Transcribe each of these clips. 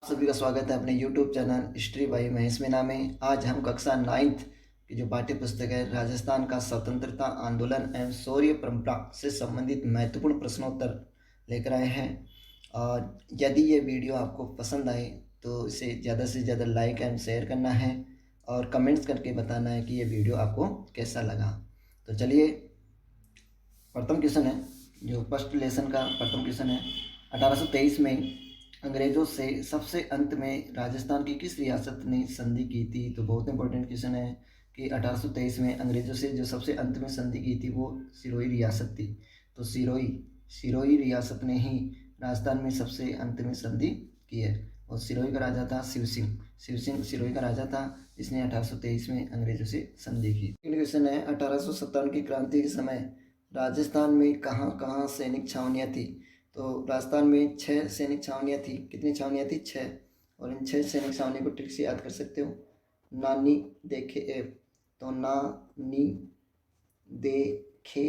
सभी का स्वागत है अपने YouTube channel history by Mahesh Meena में। आज हम कक्षा 9th की जो पाठ्य पुस्तक है राजस्थान का स्वतंत्रता आंदोलन एवं शौर्य परंपरा से संबंधित महत्वपूर्ण प्रश्नोत्तर लेकर आए हैं। और यदि ये वीडियो आपको पसंद आए तो इसे ज़्यादा से ज़्यादा लाइक एंड शेयर करना है और कमेंट्स करके बताना है कि ये वीडियो आपको कैसा लगा। तो चलिए, प्रथम क्वेश्चन है, जो फर्स्ट लेसन का प्रथम क्वेश्चन है। 1823 में अंग्रेज़ों से सबसे अंत में राजस्थान की किस रियासत ने संधि की थी? तो बहुत इंपॉर्टेंट क्वेश्चन है कि 1823 में अंग्रेज़ों से जो सबसे अंत में संधि की थी वो सिरोही रियासत थी। तो सिरोही रियासत ने ही राजस्थान में सबसे अंत में संधि की है। और सिरोही का राजा था शिव सिंह सिरोही का राजा था, जिसने 1823 में अंग्रेज़ों से संधि की। सेकंड क्वेश्चन है, 1857 की क्रांति के समय राजस्थान में कहाँ कहाँ सैनिक छावनियाँ थी? तो राजस्थान में 6 सैनिक छावनियाँ थी। कितनी छावनियाँ थी? 6। और इन 6 सैनिक छावनी को ट्रिक से याद कर सकते हो। नानी देखे एव, तो नानी देखे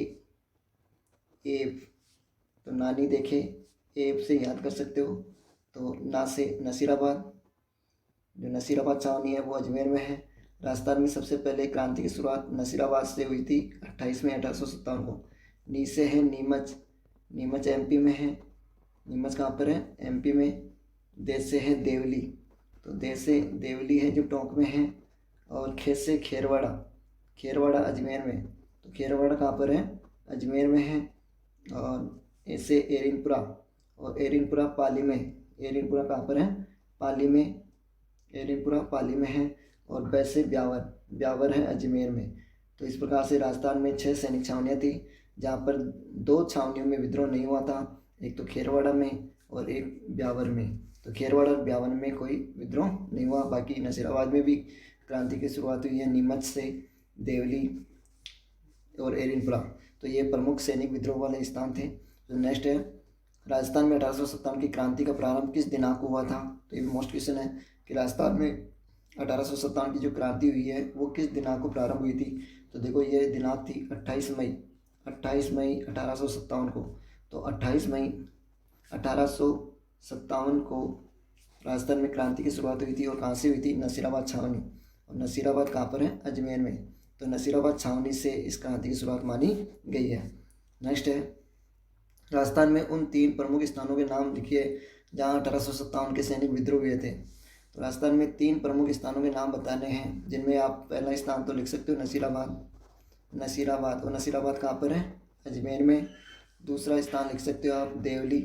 एव, तो नानी देखे एव से याद कर सकते हो। तो ना से नसीराबाद, जो नसीराबाद छावनी है वो अजमेर में है। राजस्थान में सबसे पहले क्रांति की शुरुआत नसीराबाद से हुई थी 28 मई 1857 को। नी से है नीमच, नीमच एमपी में है। नीमच कहाँ पर है? एमपी में। देश से है देवली, तो देश से देवली है जो टोंक में है। और खेत से खेरवाड़ा, खेरवाड़ा अजमेर में, तो खेरवाड़ा कहाँ पर है? अजमेर में है। और ऐसे एरिनपुरा, और एरिनपुरा पाली में, एरिनपुरा कहाँ पर है? पाली में, एरिनपुरा पाली में है। और वैसे ब्यावर, ब्यावर है अजमेर में। तो इस प्रकार से राजस्थान में 6 सैनिक छावनियाँ थी, जहाँ पर 2 छावनियों में विद्रोह नहीं हुआ था, एक तो खेरवाड़ा में और एक ब्यावर में। तो खेरवाड़ा और ब्यावर में कोई विद्रोह नहीं हुआ। बाकी नसीराबाद में भी क्रांति की शुरुआत हुई है, नीमच से, देवली और एरिनपुरा। तो ये प्रमुख सैनिक विद्रोह वाले स्थान थे। तो नेक्स्ट है, राजस्थान में 1857 की क्रांति का प्रारंभ किस दिनांक को हुआ था? तो ये मोस्ट क्वेश्चन है कि राजस्थान में 1857 की जो क्रांति हुई है वो किस दिनांक को प्रारंभ हुई थी? तो देखो, ये दिनांक थी 28 मई 1857 को। तो 28 मई 1857 को राजस्थान में क्रांति की शुरुआत हुई थी। और कहाँ से हुई थी? नसीराबाद छावनी। और नसीराबाद कहाँ पर है? अजमेर में। तो नसीराबाद छावनी से इस क्रांति की शुरुआत मानी गई है। नेक्स्ट है, राजस्थान में उन 3 प्रमुख स्थानों के नाम लिखिए जहाँ 1857 के सैनिक विद्रोह हुए थे। तो राजस्थान में 3 प्रमुख स्थानों के नाम बताने हैं, जिनमें आप पहला स्थान तो लिख सकते हो नसीराबाद, नसीराबाद। और नसीराबाद कहाँ पर है? अजमेर में। दूसरा स्थान लिख सकते हो आप देवली,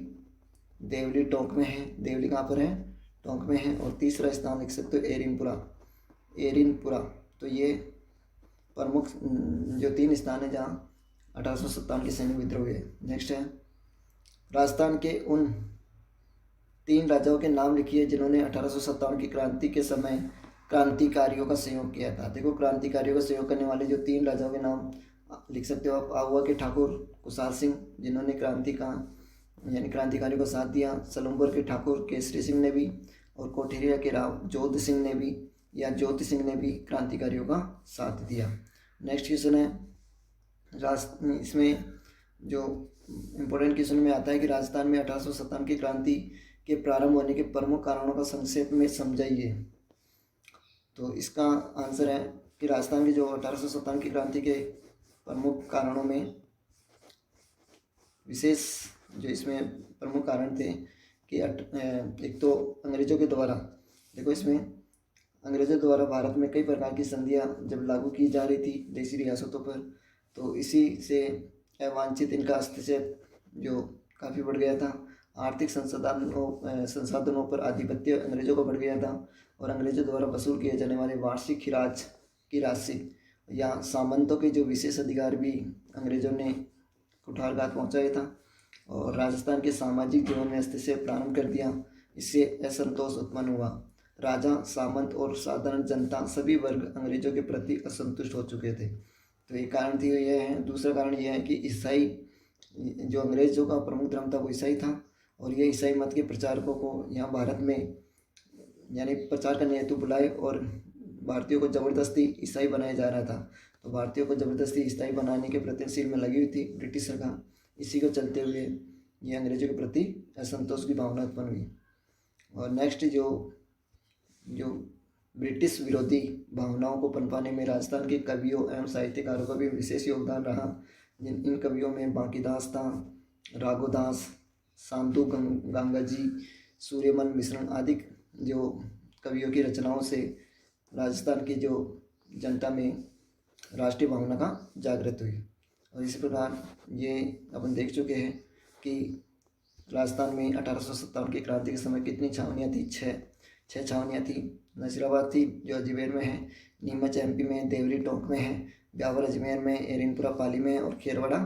देवली टोंक में है। देवली कहाँ पर है? टोंक में है। और तीसरा स्थान लिख सकते हो एरिनपुरा, एरिनपुरा। तो ये प्रमुख जो 3 स्थान है जहाँ 1857 के सैनिक विद्रोह हुए। नेक्स्ट है, राजस्थान के उन 3 राजाओं के नाम लिखिए जिन्होंने 1857 की क्रांति के समय क्रांतिकारियों का सहयोग किया था। देखो, क्रांतिकारियों का सहयोग करने वाले जो 3 राजाओं के नाम लिख सकते हो आप। आहुआ के ठाकुर कुसाल सिंह, जिन्होंने क्रांति का यानी क्रांतिकारियों का साथ दिया। सलम्बर के ठाकुर केसरी सिंह ने भी, और कोठेरिया के राव ज्योति सिंह ने भी, या ज्योति सिंह ने भी क्रांतिकारियों का साथ दिया। नेक्स्ट क्वेश्चन है, इसमें जो इम्पोर्टेंट क्वेश्चन में आता है कि राजस्थान में 1857 की क्रांति के प्रारंभ होने के प्रमुख कारणों का संक्षेप में समझाइए। तो इसका आंसर है कि राजस्थान की जो 1857 की क्रांति के प्रमुख कारणों में विशेष जो इसमें प्रमुख कारण थे कि एक तो अंग्रेज़ों के द्वारा, देखो इसमें अंग्रेज़ों द्वारा भारत में कई प्रकार की संधियां जब लागू की जा रही थी देशी रियासतों पर, तो इसी से अवांछित इनका हस्तक्षेप जो काफ़ी बढ़ गया था। आर्थिक संसाधनों पर आधिपत्य अंग्रेज़ों का बढ़ गया था। और अंग्रेज़ों द्वारा वसूल किए जाने वाले वार्षिक खिराज की राशि या सामंतों के जो विशेष अधिकार भी अंग्रेज़ों ने कुठारघात पहुँचाया था। और राजस्थान के सामाजिक जीवन में हस्तक्षेप प्रारंभ कर दिया। इससे असंतोष उत्पन्न हुआ। राजा, सामंत और साधारण जनता सभी वर्ग अंग्रेज़ों के प्रति असंतुष्ट हो चुके थे। तो एक कारण थी यह है। दूसरा कारण यह है कि ईसाई, जो अंग्रेज़ों का प्रमुख धर्म था वो ईसाई था। और ये ईसाई मत के प्रचारकों को यहाँ भारत में यानी प्रचार करने हेतु बुलाए, और भारतीयों को ज़बरदस्ती ईसाई बनाया जा रहा था। तो भारतीयों को ज़बरदस्ती ईसाई बनाने के प्रयत्नशील में लगी हुई थी ब्रिटिश सरकार। इसी को चलते हुए ये अंग्रेज़ों के प्रति असंतोष की भावना उत्पन्न हुई। और नेक्स्ट जो जो ब्रिटिश विरोधी भावनाओं को पनपाने में राजस्थान के कवियों एवं साहित्यकारों का भी विशेष योगदान रहा। इन कवियों में बांकीदास था, राघोदास, शांतु गंगाजी, सूर्यमन मिश्रण आदि जो कवियों की रचनाओं से राजस्थान की जो जनता में राष्ट्रीय भावना का जागृत हुई। और इसी प्रकार ये अपन देख चुके हैं कि राजस्थान में 1857 की क्रांति के समय कितनी छावनियाँ थी? छः छावनियाँ थी। नसीराबाद थी जो अजमेर में है, नीमच एमपी में है, देवरी टोंक में है, ब्यावर अजमेर में, एरिनपुरा पाली में और खेरवाड़ा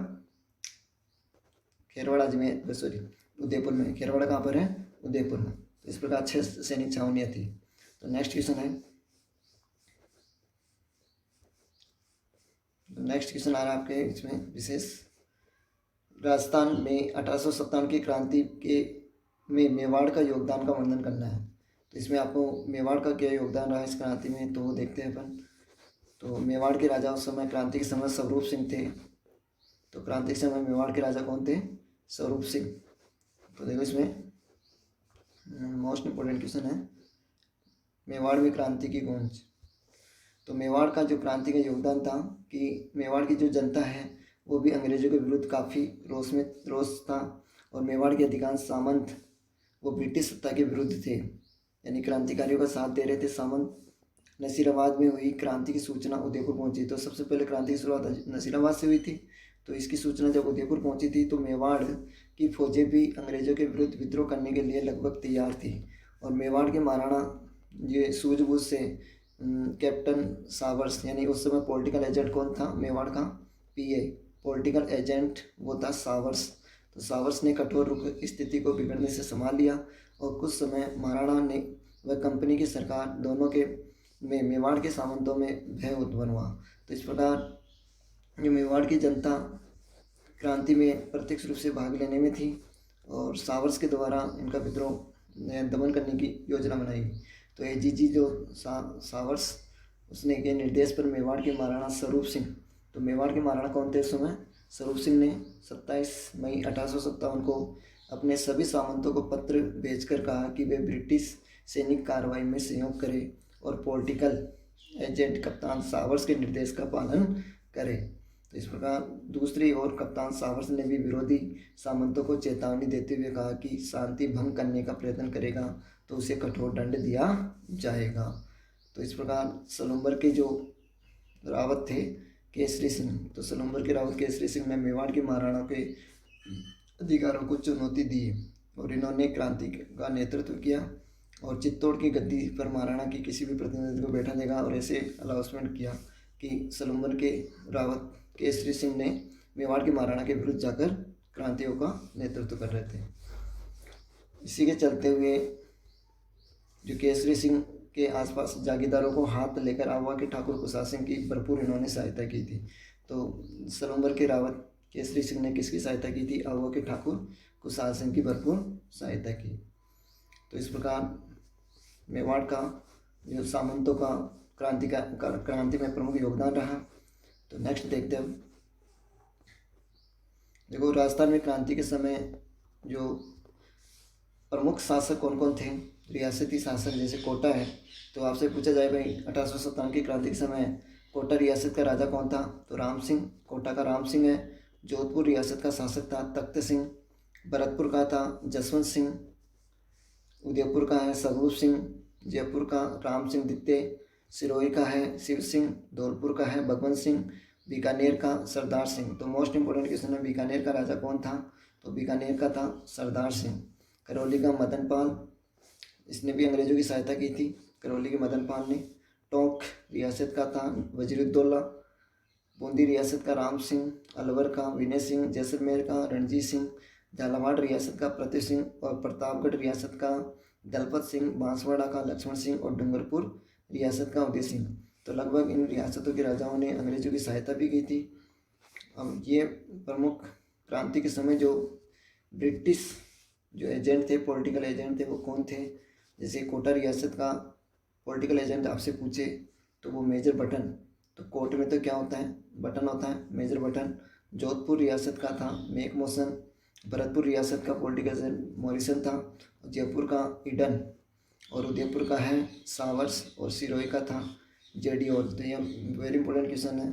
अजमेर सॉरी उदयपुर में। खेरवाड़ा कहाँ पर है? उदयपुर में। तो इस प्रकार 6 सैनिक छावनियाँ थी। तो नेक्स्ट क्वेश्चन है, नेक्स्ट क्वेश्चन आ रहा है आपके इसमें विशेष, राजस्थान में 1857 की क्रांति के में मेवाड़ का योगदान का वर्णन करना है। तो इसमें आपको मेवाड़ का क्या योगदान रहा इस क्रांति में, तो वो देखते हैं अपन। तो मेवाड़ के राजा उस समय क्रांति के समय स्वरूप सिंह थे। तो क्रांति के समय मेवाड़ के राजा कौन थे? स्वरूप सिंह। तो देखो इसमें मोस्ट इम्पोर्टेंट क्वेश्चन है, मेवाड़ में क्रांति की गूंज। तो मेवाड़ का जो क्रांति का योगदान था कि मेवाड़ की जो जनता है वो भी अंग्रेजों के विरुद्ध काफ़ी रोष था। और मेवाड़ के अधिकांश सामंत वो ब्रिटिश सत्ता के विरुद्ध थे, यानी क्रांतिकारियों का साथ दे रहे थे सामंत। नसीराबाद में हुई क्रांति की सूचना उदयपुर पहुंची। तो सबसे पहले क्रांति की शुरुआत नसीराबाद से हुई थी। तो इसकी सूचना जब उदयपुर पहुंची थी तो मेवाड़ की फौजें भी अंग्रेजों के विरुद्ध विद्रोह करने के लिए लगभग तैयार थी। और मेवाड़ के महाराणा ये सूझबूझ से कैप्टन सावर्स, यानी उस समय पॉलिटिकल एजेंट कौन था? मेवाड़ का पीए पॉलिटिकल एजेंट वो था सावर्स। तो सावर्स ने कठोर रुख स्थिति को बिगड़ने से संभाल लिया और कुछ समय महाराणा ने व कंपनी की सरकार दोनों के में मेवाड़ के सामंतों में भय उत्पन्न हुआ। तो इस प्रकार जो मेवाड़ की जनता क्रांति में प्रत्यक्ष रूप से भाग लेने में थी और सावर्स के द्वारा इनका विद्रोह दमन करने की योजना बनाई। तो एजीजी जो सावर्स उसने के निर्देश पर मेवाड़ के महाराणा स्वरूप सिंह, तो मेवाड़ के महाराणा कौन थे उस समय? स्वरूप सिंह ने 27 मई 1857 को अपने सभी सामंतों को पत्र भेजकर कहा कि वे ब्रिटिश सैनिक कार्रवाई में सहयोग करें और पॉलिटिकल एजेंट कप्तान सावर्स के निर्देश का पालन करें। तो इस प्रकार दूसरी ओर कप्तान सावर्स ने भी विरोधी सामंतों को चेतावनी देते हुए कहा कि शांति भंग करने का प्रयत्न करेगा तो उसे कठोर दंड दिया जाएगा। तो इस प्रकार सलूम्बर के जो रावत थे केसरी सिंह, तो सलूम्बर के रावत केसरी सिंह ने मेवाड़ के महाराणा के अधिकारों को चुनौती दी और इन्होंने क्रांति का नेतृत्व किया और चित्तौड़ की गद्दी पर महाराणा की किसी भी प्रतिनिधि को बैठा देगा और ऐसे अनाउंसमेंट किया कि सलूम्बर के रावत केसरी सिंह ने मेवाड़ के महाराणा के विरुद्ध जाकर क्रांतियों का नेतृत्व कर रहे थे। इसी के चलते हुए जो केसरी सिंह के आसपास जागीरदारों को हाथ लेकर आवा के ठाकुर कुसाल सिंह की भरपूर इन्होंने सहायता की थी। तो सलूम्बर के रावत केसरी सिंह ने किसकी सहायता की थी? आवा के ठाकुर कुसाल सिंह की भरपूर सहायता की। तो इस प्रकार मेवाड़ का जो सामंतों का क्रांति में प्रमुख योगदान रहा। तो नेक्स्ट देखते हैं, देखो राजस्थान में क्रांति के समय जो प्रमुख शासक कौन कौन थे? रियासती शासक जैसे कोटा है। तो आपसे पूछा जाए भाई 1857 की क्रांति के समय कोटा रियासत का राजा कौन था? तो राम सिंह, कोटा का राम सिंह है। जोधपुर रियासत का शासक था तख्त सिंह। भरतपुर का था जसवंत सिंह। उदयपुर का है स्वरूप सिंह। जयपुर का राम सिंह द्वितीय। सिरोही का है शिव सिंह। धौलपुर का है भगवंत सिंह। बीकानेर का सरदार सिंह। तो मोस्ट इंपोर्टेंट क्वेश्चन है, बीकानेर का राजा कौन था? तो बीकानेर का था सरदार सिंह। करौली का मदन पाल, इसने भी अंग्रेजों की सहायता की थी, करौली के मदन पाल ने। टोंक रियासत का था वजीरुद्दौला। बूंदी रियासत का राम सिंह। अलवर का विनय सिंह। जैसलमेर का रणजीत सिंह। झालावाड़ रियासत का प्रताप सिंह और प्रतापगढ़ रियासत का दलपत सिंह। बांसवाड़ा का लक्ष्मण सिंह और डूंगरपुर रियासत का उदय सिंह। तो लगभग इन रियासतों के राजाओं ने अंग्रेजों की सहायता भी की थी। अब ये प्रमुख क्रांति के समय जो ब्रिटिश जो एजेंट थे, पॉलिटिकल एजेंट थे, वो कौन थे? जैसे कोटा रियासत का पॉलिटिकल एजेंट आपसे पूछे तो वो मेजर बटन। तो कोर्ट में तो क्या होता है? बटन होता है, मेजर बटन। जोधपुर रियासत का था मेक मोशन। भरतपुर रियासत का पॉलिटिकल एजेंट मॉरिसन था। जयपुर का ईडन और उदयपुर का है सावर्स और सिरोही का था जेडी और। तो ये वेरी इंपॉर्टेंट क्वेश्चन है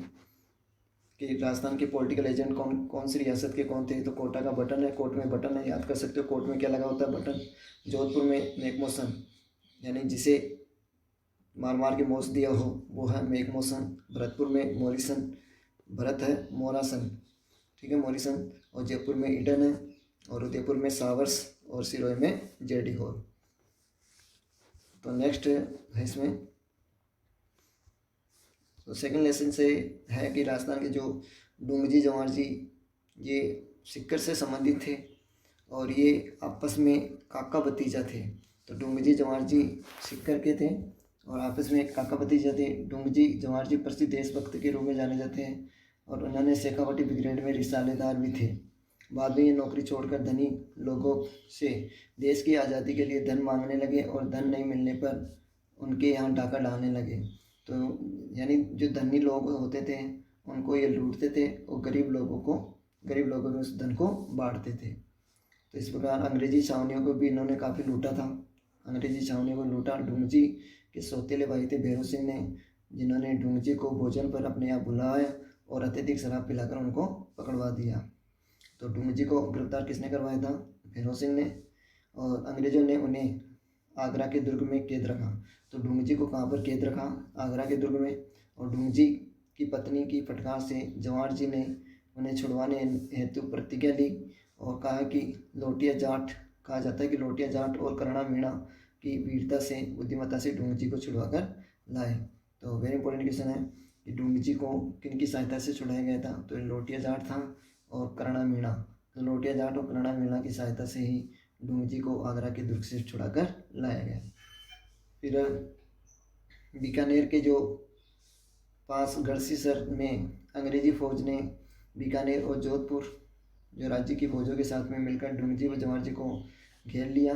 कि राजस्थान के पॉलिटिकल एजेंट कौन कौन सी रियासत के कौन थे। तो कोटा का बटन है, कोर्ट में बटन है, याद कर सकते हो कोर्ट में क्या लगा होता है बटन। जोधपुर में मेकमोसन, यानी जिसे मार मार के मोच दिया हो वो है मेकमोसन। भरतपुर में मोरिसन, भरत है मोरासन, ठीक है मोरिसन। और जयपुर में ईडन है, और उदयपुर में सावर्स, और सिरोही में जेडी हॉल। तो नेक्स्ट है इसमें, तो सेकंड लेसन से है कि राजस्थान के जो डूंगजी जवाहर जी ये सिक्कर से संबंधित थे और ये आपस में काका भतीजा थे। तो डूंगजी जवाहर जी सिक्कर के थे और आपस में काका भतीजा थे। डूंगजी जवाहर जी प्रसिद्ध देशभक्त के रूप में जाने जाते हैं और उन्होंने शेखावटी ब्रिगेड में रिसालेदार भी थे। बाद में ये नौकरी छोड़कर धनी लोगों से देश की आज़ादी के लिए धन मांगने लगे और धन नहीं मिलने पर उनके यहाँ डाका डालने लगे। तो यानी जो धनी लोग होते थे उनको ये लूटते थे और गरीब लोगों में उस धन को बांटते थे। तो इस प्रकार अंग्रेजी छावनियों को भी इन्होंने काफ़ी लूटा था। अंग्रेजी छावनियों को लूटा। डूंगजी के सौतेले भाई थे भैरव सिंह ने, जिन्होंने डूंगजी को भोजन पर अपने यहाँ बुलाया और अत्यधिक शराब पिलाकर उनको पकड़वा दिया। तो डूंगजी को गिरफ्तार किसने करवाया था? भैरव सिंह ने। और अंग्रेजों ने उन्हें आगरा के दुर्ग में कैद रखा। तो डूंगजी को कहाँ पर कैद रखा? आगरा के दुर्ग में। और डूंगजी की पत्नी की फटकार से जवाहर जी ने उन्हें छुड़वाने हेतु प्रतिज्ञा ली और कहा कि लोटिया जाट, कहा जाता है कि लोटिया जाट और करणा मीणा की वीरता से बुद्धिमत्ता से डूंगजी को छुड़वा कर लाए। तो वेरी इंपॉर्टेंट क्वेश्चन है कि डूंगजी को किन की सहायता से छुड़ाया गया था? तो लोटिया जाट था और करणा मीणा। तो लोटिया जाट और करणा मीणा की सहायता से ही डूंगजी को आगरा के दुर्ग से छुड़ाकर लाया गया। फिर बीकानेर के जो पास गढ़सीसर में अंग्रेजी फौज ने बीकानेर और जोधपुर जो राज्य की फौजों के साथ में मिलकर डूंगजी व जवाहर जी को घेर लिया।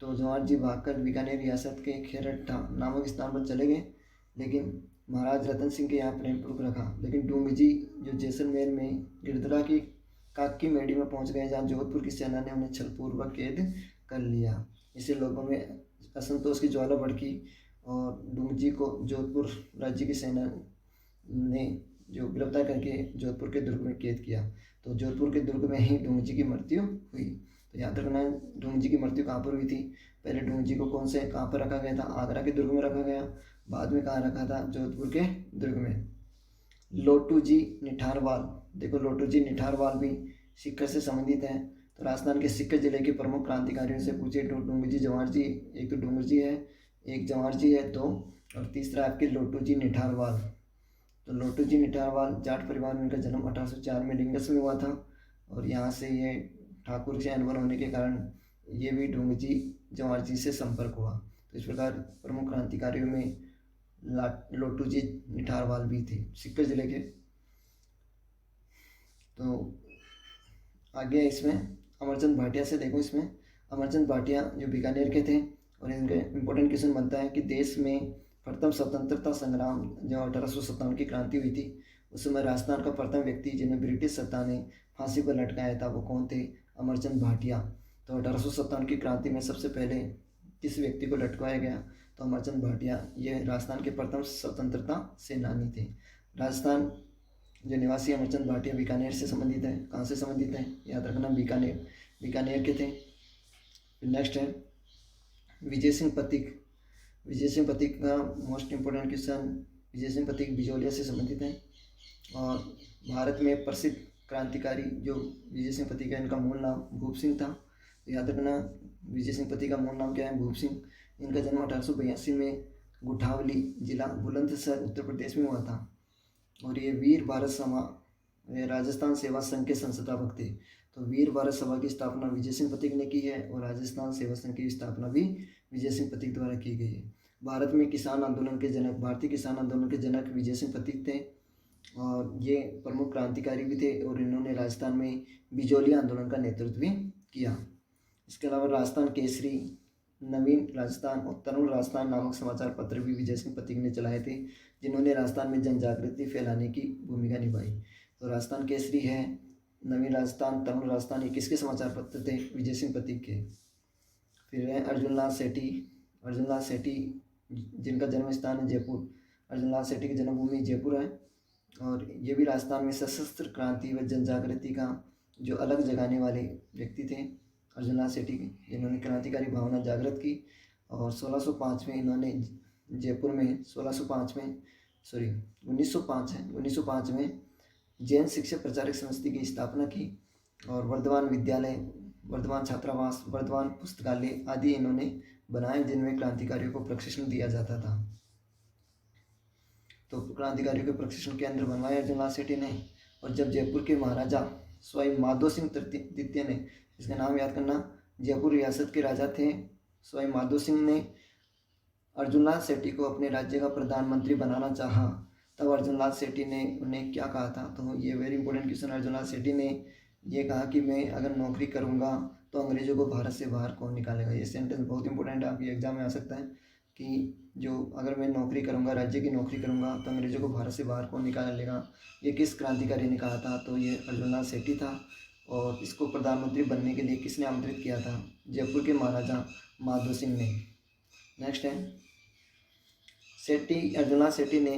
तो जवाहर जी भागकर बीकानेर रियासत के खेरठा नामक स्थान पर चले गए, लेकिन महाराज रतन सिंह के यहाँ प्रेमपूर्वक रखा। लेकिन डूंगजी जो जैसलमेर में गिरदरा की काकी मेड़ी में पहुंच गए, जहाँ जोधपुर की सेना ने उन्हें छलपूर्वक कैद कर लिया। इससे लोगों में असंतोष की ज्वाला भड़की और डूंगजी को जोधपुर राज्य की सेना ने जो गिरफ्तार करके जोधपुर के दुर्ग में कैद किया। तो जोधपुर के दुर्ग में ही डूंगजी की मृत्यु हुई। तो याद रखना डूंगजी की मृत्यु कहाँ पर हुई थी? पहले डूंगजी को कहाँ पर रखा गया था? आगरा के दुर्ग में रखा गया। बाद में कहाँ रखा था? जोधपुर के दुर्ग में। लोटू जी निठारवाल, देखो लोटू जी निठारवाल भी सिक्कर से संबंधित है। तो राजस्थान के सिक्कर जिले के प्रमुख क्रांतिकारियों से पूछे डूंगजी जवाहर जी, एक तो डूंगजी है, एक जवाहर जी है, दो, और तीसरा आपके लोटू जी निठारवाल। तो लोटू जी निठारवाल जाट परिवार में इनका जन्म 1804 में लिंगस में हुआ था और यहाँ से ये ठाकुर से अनबन होने के कारण ये भी डूंगजी जवाहर जी से संपर्क हुआ। तो इस प्रकार प्रमुख क्रांतिकारियों में लोटू जी निठारवाल भी थे सिक्कर जिले के। तो आगे इसमें अमरचंद भाटिया से देखो। इसमें अमरचंद भाटिया जो बीकानेर के थे और इनका इंपॉर्टेंट क्वेश्चन बनता है कि देश में प्रथम स्वतंत्रता संग्राम जो 1857 की क्रांति हुई थी उस समय राजस्थान का प्रथम व्यक्ति जिन्हें ब्रिटिश सत्ता ने फांसी पर लटकाया था वो कौन थे? अमरचंद भाटिया। तो 1857 की क्रांति में सबसे पहले किस व्यक्ति को लटकाया गया? तो अमरचंद भाटिया। ये राजस्थान के प्रथम स्वतंत्रता सेनानी थे। राजस्थान जो निवासी अमरचंद भाटिया बीकानेर से संबंधित है। कहाँ से संबंधित है? याद रखना बीकानेर के थे। नेक्स्ट है विजय सिंह पथिक। विजय सिंह पथिक का most important question, Vijay Singh Pathik Bijolia से संबंधित है और भारत में प्रसिद्ध क्रांतिकारी जो विजय सिंह पथिक है इनका मूल नाम भूप सिंह था। तो याद रखना विजय सिंह पथिक का मूल नाम क्या है? भूप सिंह। इनका जन्म 1882 में गुठावली जिला बुलंदशहर उत्तर प्रदेश में हुआ था और ये वीर भारत सभा राजस्थान सेवा संघ के संस्थापक थे। तो वीर भारत सभा की स्थापना विजय सिंह पथिक ने की है और राजस्थान सेवा संघ की स्थापना भी विजय सिंह पथिक द्वारा की गई है। भारत में किसान आंदोलन के जनक, भारतीय किसान आंदोलन के जनक विजय सिंह पथिक थे और ये प्रमुख क्रांतिकारी भी थे और इन्होंने राजस्थान में बिजोलिया आंदोलन का नेतृत्व भी किया। इसके अलावा राजस्थान केसरी, नवीन राजस्थान और तरुण राजस्थान नामक समाचार पत्र भी विजय सिंह पथिक ने चलाए थे, जिन्होंने राजस्थान में जन जागृति फैलाने की भूमिका निभाई। तो राजस्थान केसरी है, नवीन राजस्थान, तरुण राजस्थान, ये किसके समाचार पत्र थे? विजय सिंह पथिक के। फिर है अर्जुन लाल सेठी। अर्जुन लाल सेठी जिनका जन्म स्थान है जयपुर, अर्जुन लाल सेठी की जन्मभूमि जयपुर है। और ये भी राजस्थान में सशस्त्र क्रांति व जन जागृति का जो अलग जगाने वाले व्यक्ति थे अर्जुन लाल सेठी, जिन्होंने क्रांतिकारी भावना जागृत की। और 1605 में इन्होंने जयपुर में 1605 में 1905 है 1905 में जैन शिक्षा प्रचारक समिति की स्थापना की। और वर्धमान विद्यालय, वर्धमान छात्रावास, वर्धमान पुस्तकालय आदि इन्होंने बनाए, जिनमें क्रांतिकारियों को प्रशिक्षण दिया जाता था। तो क्रांतिकारियों के प्रशिक्षण केंद्र बनवाए अर्जुन लाल सेठी ने। और जब जयपुर के महाराजा स्वाई माधो सिंह तृतीय ने, इसका नाम याद करना, जयपुर रियासत के राजा थे स्वाई माधो सिंह ने अर्जुन लाल सेठी को अपने राज्य का प्रधानमंत्री बनाना चाहा, तब अर्जुन लाल सेठी ने उन्हें क्या कहा था। तो ये very important question. Arjun Lal सेठी ने ये कहा कि मैं अगर नौकरी करूँगा तो अंग्रेज़ों को भारत से बाहर कौन निकालेगा। ये सेंटेंस बहुत इंपॉर्टेंट है, आपके एग्जाम में आ सकता है कि जो अगर मैं नौकरी करूँगा, राज्य की नौकरी करूँगा, तो अंग्रेज़ों को भारत से बाहर कौन निकालेगा। ये किस क्रांतिकारी ने कहा था। तो ये अर्जुन लाल सेठी था। और इसको प्रधानमंत्री बनने के लिए किसने आमंत्रित किया था, जयपुर के महाराजा माधो सिंह ने। नेक्स्ट है सेठी, अर्जुन लाल सेठी ने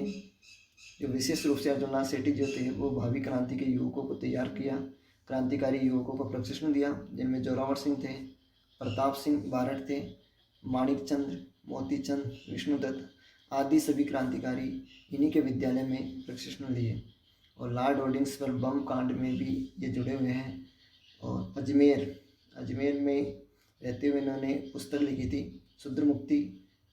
जो विशेष रूप से अर्जुन लाल सेठी जो थे वो भावी क्रांति के युवकों को तैयार किया, क्रांतिकारी युवकों को प्रशिक्षण दिया, जिनमें जोरावर सिंह थे, प्रताप सिंह बारठ थे, माणिक चंद्र, मोती चंद, विष्णुदत्त आदि सभी क्रांतिकारी इन्हीं के विद्यालय में प्रशिक्षण लिए। और लॉर्ड होर्डिंग्स पर बम कांड में भी ये जुड़े हुए हैं। और अजमेर में रहते हुए इन्होंने पुस्तक लिखी थी शूद्र मुक्ति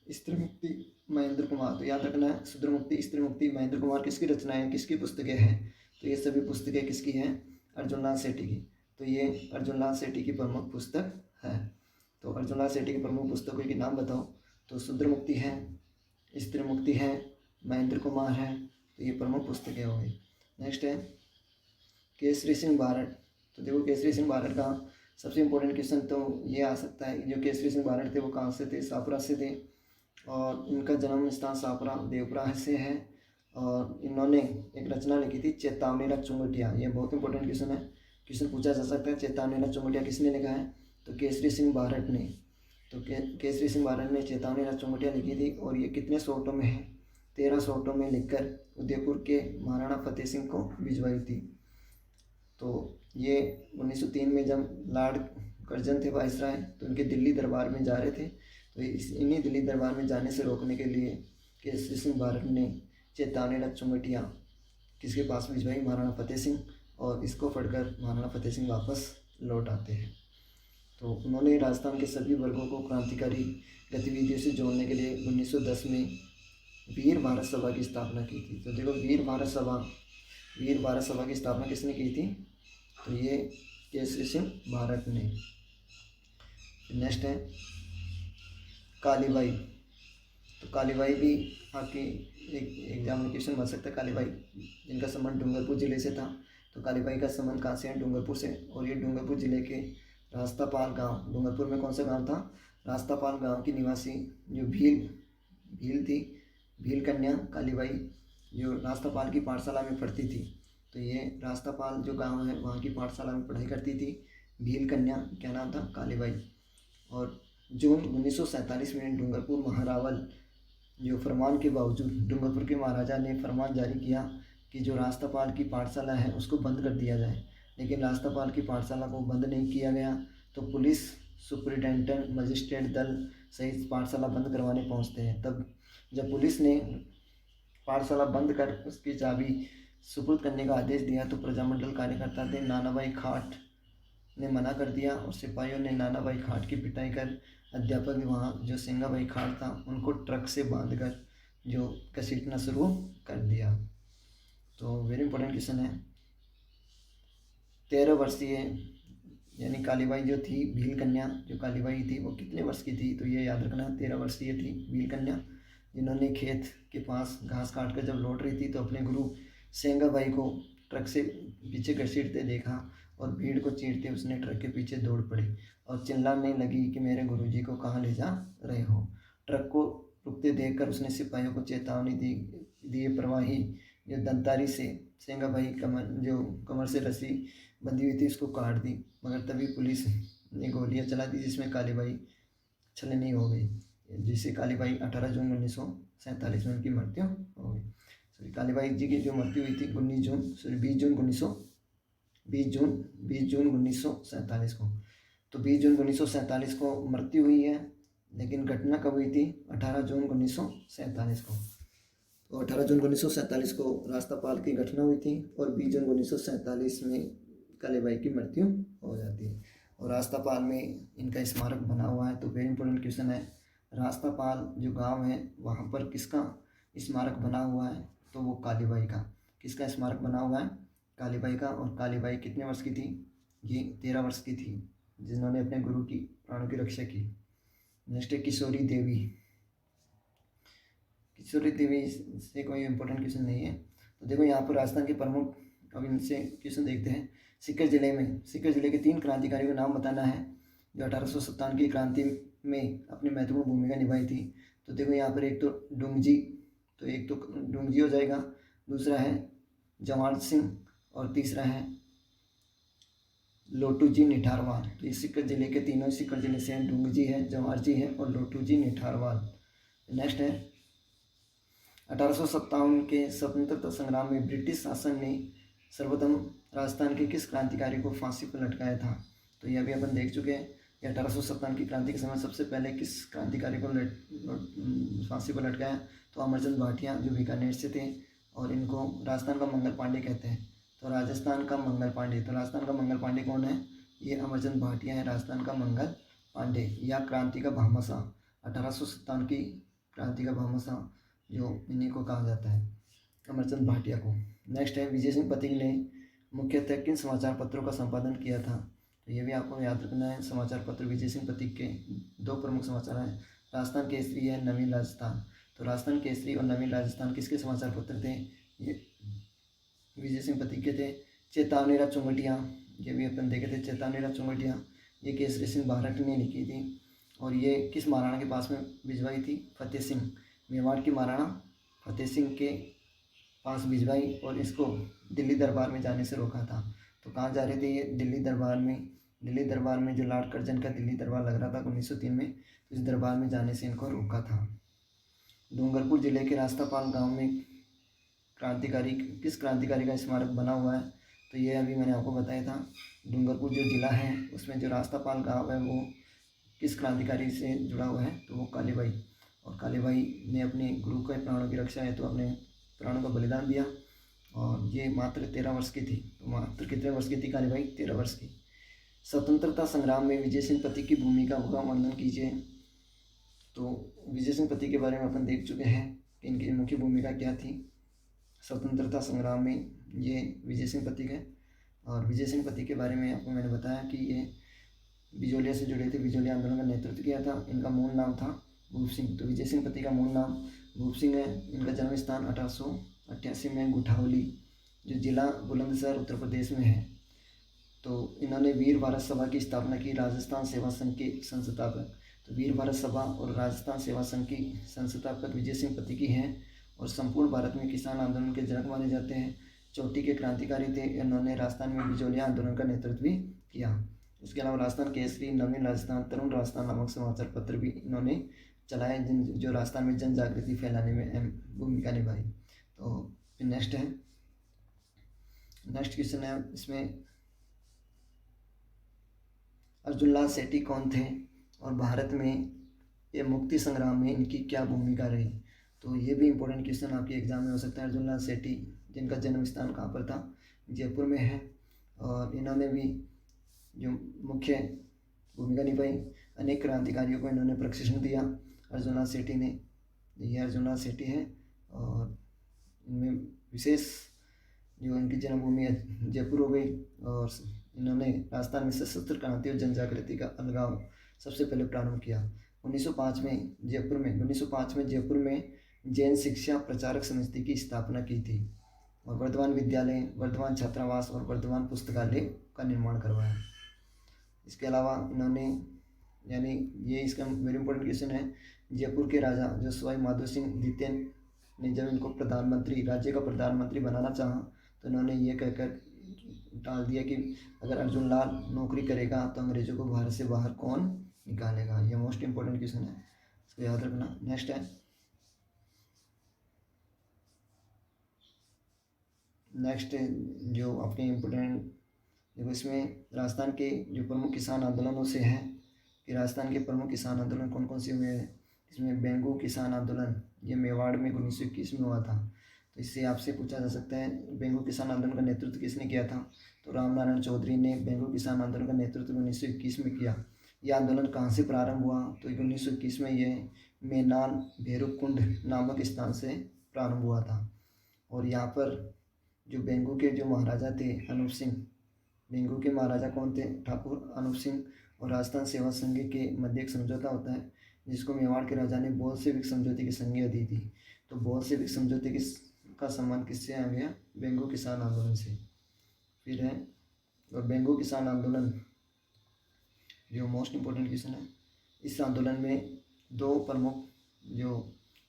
स्त्री मुक्ति महेंद्र कुमार। तो याद रखना है, शूद्र मुक्ति स्त्री मुक्ति महेंद्र कुमार किसकी रचनाएं, किसकी पुस्तकें हैं। तो ये सभी पुस्तकें किसकी हैं, अर्जुन लाल सेठी की। तो ये अर्जुन लाल सेठी की प्रमुख पुस्तक है। तो अर्जुन लाल सेठी की प्रमुख पुस्तकों के नाम बताओ। तो शूद्र मुक्ति है, स्त्री मुक्ति है, महेंद्र कुमार है। तो ये प्रमुख पुस्तकें हो गई। नेक्स्ट है केसरी सिंह बारठ। तो देखो केसरी सिंह बारठ का सबसे इम्पोर्टेंट क्वेश्चन तो ये आ सकता है, जो केसरी सिंह बारठ थे वो कहाँ से थे, शाहपुरा से थे। और इनका जन्म स्थान शाहपुरा देवपुरा से है। और इन्होंने एक रचना लिखी थी चेतावनी चुंगटिया। ये बहुत इंपॉर्टेंट क्वेश्चन है, क्वेश्चन पूछा जा सकता है। चेतावनी चुंगटिया किसने लिखा है, तो केसरी सिंह बारठ ने। तो केसरी सिंह बारठ ने चेतावनी चुंगटिया लिखी थी। और ये कितने शॉर्टों में है, 13 शॉर्टों में लिखकर उदयपुर के महाराणा फतेह सिंह को भिजवाई थी। तो ये 1903 में जब लॉर्ड कर्जन थे वाइसराय, तो उनके दिल्ली दरबार में जा रहे थे। तो इन्हीं दिल्ली दरबार में जाने से रोकने के लिए केसरी सिंह बारठ ने चेतावनी चुंगटिया किसके पास भिजवाई, महाराणा फतेह सिंह। और इसको पढ़कर महाराणा फतेह सिंह वापस लौट आते हैं। तो उन्होंने राजस्थान के सभी वर्गों को क्रांतिकारी गतिविधियों से जोड़ने के लिए 1910 में वीर भारत सभा की स्थापना की थी। तो देखो वीर भारत सभा की स्थापना किसने की थी, तो ये केसरी सिंह बारठ ने। नेक्स्ट है कालीबाई। तो कालीबाई भी आपकी एक एग्जाम में क्वेश्चन बन सकता है। कालीबाई जिनका संबंध डूंगरपुर जिले से था। तो कालीबाई का संबंध कहाँ से है, डूंगरपुर से। और ये डूंगरपुर जिले के रास्तापाल गांव, डूंगरपुर में कौन सा गांव था, रास्तापाल गांव की निवासी जो भील थी, भील कन्या कालीबाई, जो रास्तापाल की पाठशाला में पढ़ती थी। तो ये रास्तापाल जो गांव है वहाँ की पाठशाला में पढ़ाई करती थी भील कन्या, क्या नाम था, कालीबाई। और जून 1947 में डूंगरपुर महारावल जो फरमान के बावजूद डूंगरपुर के महाराजा ने फरमान जारी किया कि जो रास्तापाल की पाठशाला है उसको बंद कर दिया जाए। लेकिन रास्तापाल की पाठशाला को बंद नहीं किया गया। तो पुलिस सुपरिटेंडेंट मजिस्ट्रेट दल सहित पाठशाला बंद करवाने पहुंचते हैं। तब जब पुलिस ने पाठशाला बंद कर उसकी चाबी सुपुर्द करने का आदेश दिया तो प्रजामंडल कार्यकर्ता थे नानाभाई खाट ने मना कर दिया। और सिपाहियों ने नानाभाई खाट की पिटाई कर अध्यापक वहाँ जो सिंगाभाई खाट था उनको ट्रक से बांधकर जो घसीटना शुरू कर दिया। तो वेरी इंपॉर्टेंट क्वेश्चन है। 13 वर्षीय यानी कालीबाई जो थी, भील कन्या जो कालीबाई थी वो कितने वर्ष की थी, तो ये याद रखना 13 वर्षीय थी भील कन्या, जिन्होंने खेत के पास घास काट कर जब लौट रही थी तो अपने गुरु सेंगाबाई को ट्रक से पीछे घसीटते देखा और भीड़ को चीरते उसने ट्रक के पीछे दौड़ पड़ी और चिल्लाने लगी कि मेरे गुरुजी को कहाँ ले जा रहे हो। ट्रक को रुकते देखकर उसने सिपाहियों को चेतावनी दी प्रवाही जो दंतारी से सेंगाबाई कमर से रस्सी बंधी हुई थी उसको काट दी, मगर तभी पुलिस ने गोलियां चला दी जिसमें कालीबाई छलनी हो गई। जिसे कालीबाई 18 जून 1947 में उनकी मृत्यु हो गई। सॉरी, कालीबाई जी की जो मृत्यु हुई थी 20 जून 1947 को। तो 20 जून 1947 को मृत्यु हुई है, लेकिन घटना कब हुई थी? 18 जून 1947 को। तो 18 जून 1947 को रास्तापाल की घटना हुई थी और 20 जून 1947 में कालीबाई की मृत्यु हो जाती है। और रास्तापाल में इनका स्मारक बना हुआ है। तो वेरी इंपॉर्टेंट क्वेश्चन है, रास्तापाल जो गांव है वहाँ पर किसका स्मारक बना हुआ है? तो वो कालीबाई का। किसका स्मारक बना हुआ है? कालीबाई का। और कालीबाई कितने वर्ष की थी? ये 13 वर्ष की थी, जिन्होंने अपने गुरु की प्राणों की रक्षा की। नेक्स्ट है किशोरी देवी। किशोरी देवी से कोई इंपॉर्टेंट क्वेश्चन नहीं है। तो देखो यहाँ पर राजस्थान के प्रमुख, अब इनसे क्वेश्चन देखते हैं। सीकर जिले के 3 क्रांतिकारियों का नाम बताना है जो 1857 की क्रांति में अपनी महत्वपूर्ण भूमिका निभाई थी। तो देखो यहाँ पर एक तो डुंगजी हो जाएगा, दूसरा है जवाहर सिंह और तीसरा है लोटूजी निठारवाल। तो ये सीकर जिले के तीनों सीकर जिले से हैं, डुंगजी है, जवाहर जी है और लोटूजी निठारवाल। नेक्स्ट है 1857 के स्वतंत्रता संग्राम में ब्रिटिश शासन ने सर्वप्रथम राजस्थान के किस क्रांतिकारी को फांसी पर लटकाया था? तो यह भी अपन देख चुके हैं कि 1857 की क्रांति के समय सबसे पहले किस क्रांतिकारी को फांसी पर लटकाया? तो अमरचंद भाटिया, जो बीकानेर से थे, और इनको राजस्थान का मंगल पांडे कहते हैं। तो राजस्थान का मंगल पांडे कौन है? ये अमरचंद भाटिया है, राजस्थान का मंगल पांडे या क्रांति का भामाशाह। 1857 की क्रांति का भामाशाह जो इन्हीं को कहा जाता है, अमरचंद भाटिया को। नेक्स्ट है विजय सिंह पथिक ने मुख्यतः किन समाचार पत्रों का संपादन किया था? तो ये भी आपको याद रखना है। समाचार पत्र विजय सिंह पथिक के 2 प्रमुख समाचार हैं, राजस्थान केसरी है, नवीन राजस्थान। तो राजस्थान केसरी और नवीन राजस्थान किसके समाचार पत्र थे? ये विजय सिंह पथिक के थे। चेतावनीरा चुंगटिया, ये भी अपन देखे थे, चेतावनीरा चुंगटिया ये केसरी सिंह भारत ने लिखी थी। और ये किस महाराणा के पास में भिजवाई थी? फतेह सिंह, मेवाड़ की महाराणा फतेह सिंह के पास भिजवाई और इसको दिल्ली दरबार में जाने से रोका था। तो कहाँ जा रहे थे ये? दिल्ली दरबार में जो लॉर्ड कर्जन का दिल्ली दरबार लग रहा था 1903 में, तो इस दरबार में जाने से इनको रोका था। डूंगरपुर जिले के रास्तापाल गांव में किस क्रांतिकारी का स्मारक बना हुआ है? तो ये अभी मैंने आपको बताया था। डूंगरपुर जो जिला है उसमें जो रास्तापाल गांव है वो किस क्रांतिकारी से जुड़ा हुआ है? तो वो कालीबाई। और कालीबाई ने अपने गुरु के प्राणों की रक्षा है तो अपने प्राणों का बलिदान दिया। और ये मात्र 13 वर्ष की थी। तो मात्र कितने वर्ष की थी कालीबाई? 13 वर्ष की। स्वतंत्रता संग्राम में विजय सिंह पथिक की भूमिका का वर्णन कीजिए। तो विजय सिंह पथिक के बारे में अपन देख चुके हैं कि इनकी मुख्य भूमिका क्या थी स्वतंत्रता संग्राम में। ये विजय सिंह पथिक है। और विजय सिंह पथिक के बारे में आपको मैंने बताया कि ये बिजोलिया से जुड़े थे, बिजोलिया आंदोलन का नेतृत्व किया था। इनका मूल नाम था भूप सिंह। तो विजय सिंह पथिक का मूल नाम भूप सिंह है। इनका जन्म स्थान 1888 में गुठावली, जो जिला बुलंदशहर उत्तर प्रदेश में है। तो इन्होंने वीर भारत सभा की स्थापना की, राजस्थान सेवा संघ के संस्थापक। तो वीर भारत सभा और राजस्थान सेवा संघ की संस्थापक विजय सिंह पथिक हैं और संपूर्ण भारत में किसान आंदोलन के जनक माने जाते हैं। चोटी के क्रांतिकारी थे। इन्होंने राजस्थान में बिजोलिया आंदोलन का नेतृत्व भी किया। इसके अलावा राजस्थान केसरी, नवीन राजस्थान, तरुण राजस्थान नामक समाचार पत्र भी इन्होंने चलाए जो राजस्थान में जन जागृति फैलाने में अहम भूमिका निभाई। तो फिर नेक्स्ट क्वेश्चन है इसमें, अर्जुनलाल सेठी कौन थे और भारत में ये मुक्ति संग्राम में इनकी क्या भूमिका रही? तो ये भी इम्पोर्टेंट क्वेश्चन आपके एग्जाम में हो सकता है। अर्जुनलाल सेठी, जिनका जन्म स्थान कहाँ पर था? जयपुर में है। और इन्होंने भी जो मुख्य भूमिका निभाई, अनेक क्रांतिकारियों को इन्होंने प्रशिक्षण दिया। अर्जुनलाल सेठी ने, ये अर्जुनलाल सेठी है। और इनमें विशेष जो इनकी जन्मभूमि है जयपुर हो गई। और इन्होंने राजस्थान में सशस्त्र क्रांति और जन जागृति का अलगाव सबसे पहले प्रारंभ किया। 1905 में जयपुर में जैन शिक्षा प्रचारक समिति की स्थापना की थी। और वर्धमान विद्यालय, वर्धमान छात्रावास और वर्धमान पुस्तकालय का निर्माण करवाया। इसके अलावा इन्होंने, यानी ये इसका वेरी इंपॉर्टेंट क्वेश्चन है, जयपुर के राजा जो सवाई माधो सिंह द्वितीय ने जब इनको राज्य का प्रधानमंत्री बनाना चाहा तो इन्होंने ये कहकर डाल दिया कि अगर अर्जुनलाल नौकरी करेगा तो अंग्रेजों को भारत से बाहर कौन निकालेगा। ये मोस्ट इंपॉर्टेंट क्वेश्चन है। इसको याद रखना। नेक्स्ट है, नेक्स्ट जो अपने इम्पोर्टेंट, देखो इसमें राजस्थान के जो प्रमुख किसान आंदोलनों से है कि राजस्थान के प्रमुख किसान आंदोलन कौन कौन से हुए हैं। इसमें बेंगू किसान आंदोलन, ये मेवाड़ में 1921 में हुआ था। तो इससे आपसे पूछा जा सकता है बेंगू किसान आंदोलन का नेतृत्व किसने किया था। तो रामनारायण चौधरी ने बेंगू किसान आंदोलन का नेतृत्व 1921 में किया। यह आंदोलन कहाँ से प्रारंभ हुआ, तो 1921 में ये मेनान भैरवकुंड नामक स्थान से प्रारंभ हुआ था। और यहाँ पर जो बेंगू के जो महाराजा थे अनूप सिंह, बेंगू के महाराजा कौन थे, ठाकुर अनूप सिंह, और राजस्थान सेवा संघ के मध्य एक समझौता होता है जिसको मेवाड़ के राजा ने बोल्शेविक समझौते की संज्ञा दी थी। तो बोल्शेविक समझौते का सम्मान किससे आ गया, बेंगू किसान आंदोलन से। फिर है, और बेंगू किसान आंदोलन जो मोस्ट इम्पोर्टेंट क्वेश्चन है, इस आंदोलन में दो प्रमुख जो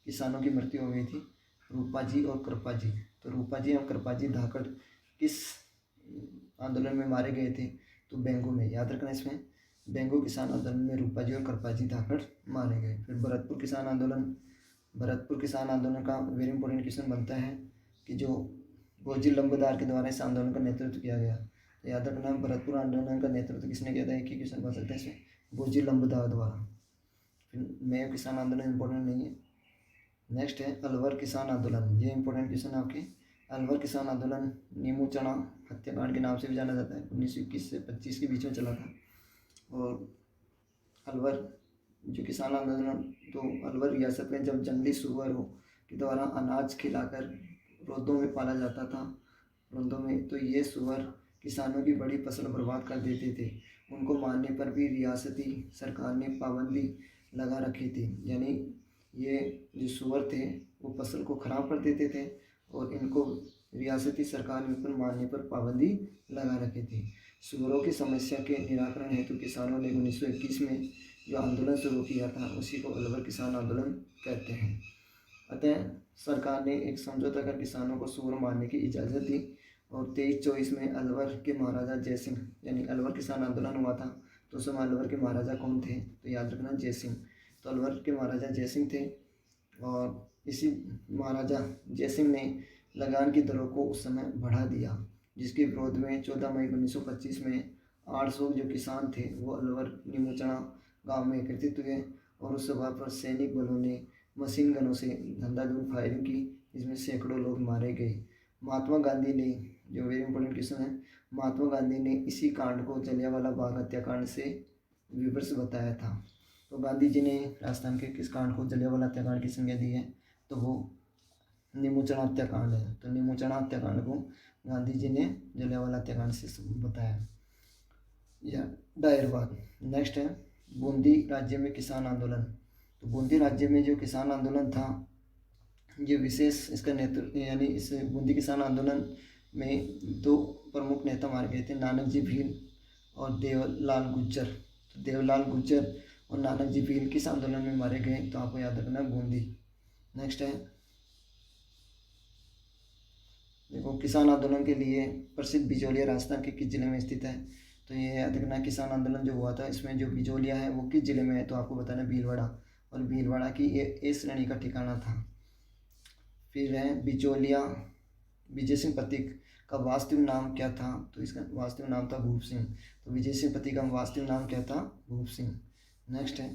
किसानों की मृत्यु हो गई थी, रूपा जी और कृपा जी। तो रूपा जी और कृपा जी धाकड़ किस आंदोलन में मारे गए थे, तो बेंगू में। याद रखना इसमें, बेंगू किसान आंदोलन में रूपा जी और कृपा जी धाकड़ मारे गए। फिर भरतपुर किसान आंदोलन, भरतपुर किसान आंदोलन का वेरी इंपॉर्टेंट क्वेश्चन बनता है कि जो भोजी लंबदार के द्वारा इस आंदोलन का नेतृत्व किया गया। तो याद रखना भरतपुर आंदोलन का नेतृत्व किसने किया था, एक ही क्वेश्चन बन सकता है इसमें, भोजी लंबदार द्वारा। फिर मेयो किसान आंदोलन इंपॉर्टेंट नहीं है। नेक्स्ट है अलवर किसान आंदोलन, ये इंपॉर्टेंट क्वेश्चन है आपके। अलवर किसान आंदोलन नीमू चना हत्याकांड के नाम से भी जाना जाता है, 1921 से 25 के बीच में चला था। और अलवर जो किसान आंदोलन, तो अलवर रियासत में जब जंगली सुअरों के द्वारा अनाज खिलाकर रौदों में पाला जाता था, रौदों में, तो ये सुअर किसानों की बड़ी फसल बर्बाद कर देते थे। उनको मारने पर भी रियासती सरकार ने पाबंदी लगा रखी थी, यानी ये जो सुअर थे वो फसल को ख़राब कर देते थे और इनको रियासती सरकार ने पर मारने पर पाबंदी लगा रखी थी। सुअरों की समस्या के निराकरण हेतु किसानों ने 1921 में जो आंदोलन शुरू किया था उसी को अलवर किसान आंदोलन कहते हैं। अतः सरकार ने एक समझौता कर किसानों को सुअर मारने की इजाज़त दी और 23-24 में अलवर के महाराजा जयसिंह, यानी अलवर किसान आंदोलन हुआ था तो उस समय अलवर के महाराजा कौन थे, तो याद रखना जयसिंह। तो अलवर के महाराजा जयसिंह थे और इसी महाराजा जयसिंह ने लगान की दरों को उस समय बढ़ा दिया, जिसके विरोध में 14 मई 1925 में 800 जो किसान थे वो अलवर नीमूचना गांव में एकत्रित हुए और उस सभा पर सैनिक बलों ने मशीन गनों से धंधाधुंध फायरिंग की, जिसमें सैकड़ों लोग मारे गए। महात्मा गांधी ने, जो वेरी इंपॉर्टेंट क्वेश्चन है, महात्मा गांधी ने इसी कांड को जलियांवाला बाग हत्याकांड से विवश बताया था। तो गांधी जी ने राजस्थान के किस कांड को जलियांवाला हत्याकांड की संज्ञा दी है, तो वो नीमूचना हत्याकांड है। तो नीमूचना हत्याकांड को गांधी जी ने जलियांवाला हत्याकांड से बताया या डायरवाद। नेक्स्ट है बूंदी राज्य में किसान आंदोलन। तो बूंदी राज्य में जो किसान आंदोलन था, ये विशेष इसका नेतृत्व, यानी इस बूंदी किसान आंदोलन में दो प्रमुख नेता मारे गए थे, नानक जी भील और देवलाल गुज्जर। तो देवलाल गुज्जर और नानक जी भील किस आंदोलन में मारे गए, तो आपको याद रखना बूंदी। नेक्स्ट है, देखो किसान आंदोलन के लिए प्रसिद्ध बिजौलिया राजस्थान के किस जिले में स्थित है, तो ये याद रखना किसान आंदोलन जो हुआ था इसमें जो बिजौलिया है वो किस जिले में है, तो आपको बताना भीलवाड़ा, और भीलवाड़ा की ये ए श्रेणी का ठिकाना था। फिर है बिजौलिया विजय सिंह पथिक का वास्तविक नाम क्या था, तो इसका वास्तविक नाम था भूप सिंह। तो विजय सिंह पथिक का वास्तविक नाम क्या था, भूप सिंह। नेक्स्ट है,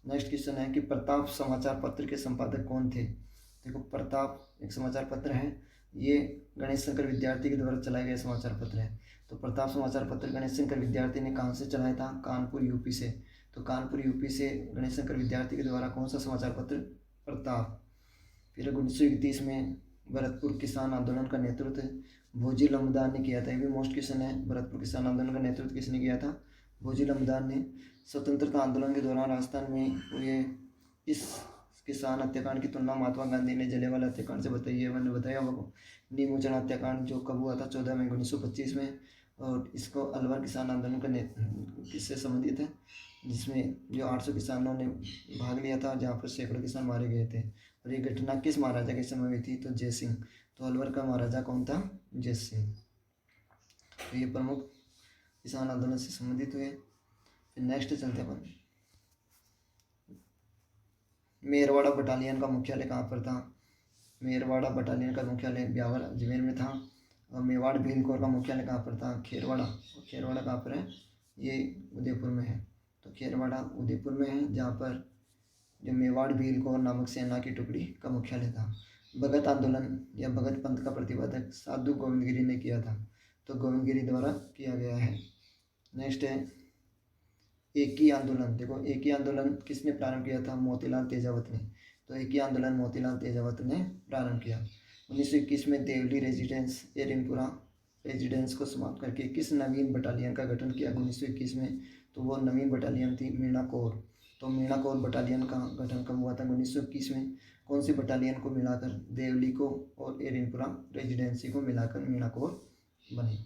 नेक्स्ट क्वेश्चन है कि प्रताप समाचार पत्र के संपादक कौन थे। देखो प्रताप एक समाचार पत्र है, ये गणेश शंकर विद्यार्थी के द्वारा चलाया गया समाचार पत्र है। तो प्रताप समाचार पत्र गणेश शंकर विद्यार्थी ने कहाँ से चलाया था, कानपुर यूपी से। तो कानपुर यूपी से गणेश शंकर विद्यार्थी के द्वारा कौन सा समाचार पत्र, प्रताप। फिर 1931 में भरतपुर किसान आंदोलन का नेतृत्व भोजी लंबदार ने किया था। ये भी मोस्ट क्वेश्चन है, भरतपुर किसान आंदोलन का नेतृत्व किसने किया था, भोजी लंबदार ने। स्वतंत्रता आंदोलन के दौरान राजस्थान में हुए इस किसान हत्याकांड की तुलना महात्मा गांधी ने जलियांवाला हत्याकांड से बताई है। मैंने बताया वो नीमूचना हत्याकांड जो कब हुआ था, 14 मई 1925 में, और इसको अलवर किसान आंदोलन का किससे संबंधित है, जिसमें जो 800 किसानों ने भाग लिया था, जहाँ पर सैकड़ों किसान मारे गए थे। और ये घटना किस महाराजा के समय हुई थी, तो जयसिंह। तो अलवर का महाराजा कौन था, जयसिंह। तो ये प्रमुख किसान आंदोलन से संबंधित हुए। फिर नेक्स्ट चलते अपन, मेरवाड़ा बटालियन का मुख्यालय कहाँ पर था? मेरवाड़ा बटालियन का मुख्यालय ब्यावर अजमेर में था। और मेवाड़ भील कोर का मुख्यालय कहाँ पर था? खेरवाड़ा। और खेरवाड़ा कहाँ पर है? ये उदयपुर में है। तो खेरवाड़ा उदयपुर में है, जहाँ पर जो मेवाड़ भील कोर नामक सेना की टुकड़ी का मुख्यालय था। भगत आंदोलन या भगत पंथ का प्रतिपादक साधु गोविंदगिरी ने किया था। तो गोविंदगिरी द्वारा किया गया है। नेक्स्ट है एकी आंदोलन। देखो, एकी आंदोलन किसने प्रारंभ किया था? मोतीलाल तेजावत ने। तो एकी आंदोलन मोतीलाल तेजावत ने प्रारंभ किया। 1921 में देवली रेजिडेंस एरिनपुरा रेजिडेंस को समाप्त करके किस नवीन बटालियन का गठन किया 1921 में? तो वो नवीन बटालियन थी मीणा कोर। तो मीणा कोर बटालियन का गठन कब हुआ था? 1921 में। कौन सी बटालियन को मिलाकर? देवली को और एरिनपुरा रेजिडेंसी को मिलाकर मीणा कोर बनी।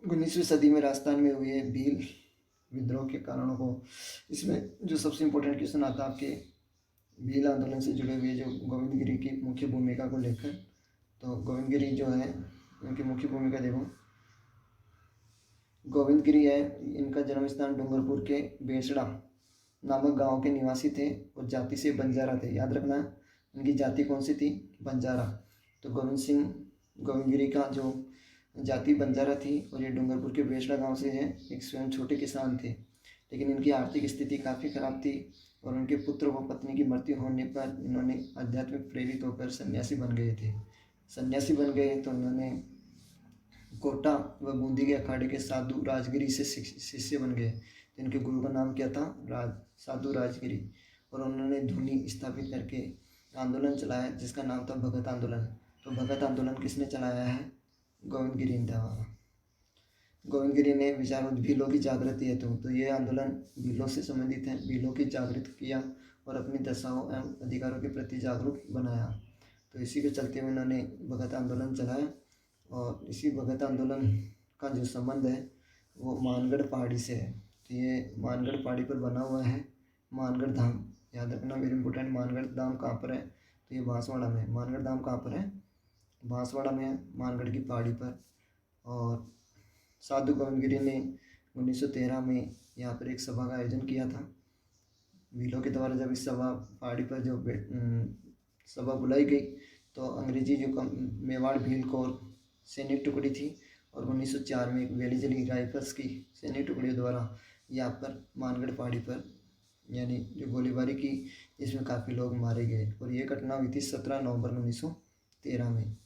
19वीं सदी में राजस्थान में हुए भील विद्रोह के कारणों को, इसमें जो सबसे इम्पोर्टेंट क्वेश्चन आता है आपके भील आंदोलन से जुड़े हुए, जो गोविंदगिरी की मुख्य भूमिका को लेकर। तो गोविंदगिरी जो है, उनकी मुख्य भूमिका देखो। गोविंदगिरी है, इनका जन्म स्थान डूंगरपुर के बेसड़ा नामक गांव के निवासी थे और जाति से बंजारा थे। याद रखना, इनकी जाति कौन सी थी? बंजारा। तो गोविंद सिंह गोविंदगिरी का जो जाति बंजारा थी और ये डूंगरपुर के बेसड़ा गांव से है। एक स्वयं छोटे किसान थे, लेकिन इनकी आर्थिक स्थिति काफ़ी खराब थी और उनके पुत्र व पत्नी की मृत्यु होने पर इन्होंने आध्यात्मिक प्रेरित होकर सन्यासी बन गए थे। सन्यासी बन गए तो इन्होंने कोटा व बूंदी के अखाड़े के साधु राजगिरी से शिष्य बन गए। तो इनके गुरु का नाम क्या था? साधु राजगिरी। और उन्होंने धुनी स्थापित करके आंदोलन चलाया जिसका नाम था भगत आंदोलन। तो भगत आंदोलन किसने चलाया है? गोविंदगिरी द्वारा। गोविंदगिरी ने विचारों भीलों की जागृति हेतु, तो ये आंदोलन भीलों से संबंधित है, भीलों की जागृत किया और अपनी दशाओं एवं अधिकारों के प्रति जागरूक बनाया। तो इसी के चलते हुए उन्होंने भगत आंदोलन चलाया। और इसी भगत आंदोलन का जो संबंध है वो मानगढ़ पहाड़ी से है। तो ये मानगढ़ पहाड़ी पर बना हुआ है मानगढ़ धाम। याद रखना, वेरी इंपॉर्टेंट। मानगढ़ धाम कहाँ पर है? तो ये बांसवाड़ा में। मानगढ़ धाम कहाँ पर है? बांसवाड़ा में है, मानगढ़ की पहाड़ी पर। और साधु गोविंदगिरी ने 1913 में यहाँ पर एक सभा का आयोजन किया था भीलों के द्वारा। जब इस सभा पहाड़ी पर जो सभा बुलाई गई तो अंग्रेजी जो मेवाड़ भील कोर सैनिक टुकड़ी थी और 1904 में वेलीजली राइफल्स की सैनिक टुकड़ियों द्वारा यहाँ पर मानगढ़ पहाड़ी पर यानी जो गोलीबारी की, इसमें काफ़ी लोग मारे गए। और ये घटना हुई थी 17 नवंबर 1913 में।